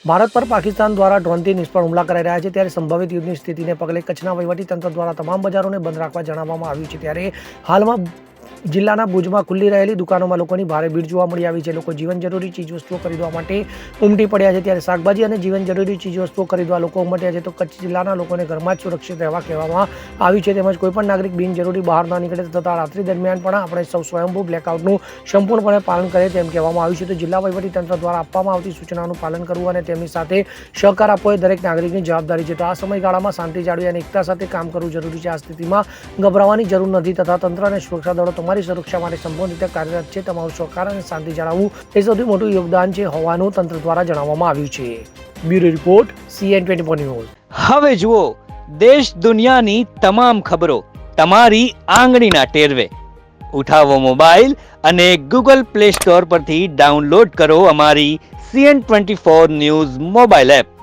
ભારત પર પાકિસ્તાન દ્વારા ડ્રોનથી નિષ્ફળ હુમલા કરાઈ રહ્યા છે ત્યારે સંભવિત યુદ્ધની સ્થિતિને પગલે કચ્છના વહીવટીતંત્ર દ્વારા તમામ બજારોને બંધ રાખવા જણાવવામાં આવ્યું છે। ત્યારે હાલમાં જિલ્લાના ભુજમાં ખુલ્લી રહેલી દુકાનોમાં લોકોની ભારે ભીડ જોવા મળી આવી છે। લોકો જીવન જરૂરી ચીજવસ્તુઓ ખરીદવા માટે ઉમટી પડ્યા છે। ત્યારે શાકભાજી અને જીવન જરૂરી ચીજવસ્તુઓ ખરીદવા લોકો ઉમટ્યા છે તો કચ્છ જિલ્લાના લોકોને ઘરમાં જ સુરક્ષિત રહેવા કહેવામાં આવ્યું છે। તેમજ કોઈપણ નાગરિક બિનજરૂરી બહાર ન નીકળે તથા રાત્રિ દરમિયાન પણ આપણે સૌ સ્વયંભૂ બ્લેકઆઉટનું સંપૂર્ણપણે પાલન કરે તેમ કહેવામાં આવ્યું છે। તો જિલ્લા વહીવટીતંત્ર દ્વારા આપવામાં આવતી સૂચનાઓનું પાલન કરવું અને તેમની સાથે સહકાર આપવો એ દરેક નાગરિકની જવાબદારી છે। તો આ સમયગાળામાં શાંતિ જાળવી અને એકતા સાથે કામ કરવું જરૂરી છે। આ સ્થિતિમાં ગભરાવાની જરૂર નથી તથા તંત્ર અને સુરક્ષા દળો તમારી સુરક્ષા માટે સંપૂર્ણ રીતે કાર્યરત છે। તમારું સહકાર અને શાંતિ જાળવવું એ સૌથી મોટું યોગદાન છે હોવાનું તંત્ર દ્વારા જણાવવામાં આવ્યું છે। Bureau report CN24 news. હવે જુઓ દેશ દુનિયાની તમામ ખબરો તમારી આંગળીના ટેરવે। ઉઠાવો મોબાઈલ અને Google Play Store પરથી ડાઉનલોડ કરો અમારી CN24 ન્યૂઝ મોબાઈલ એપ।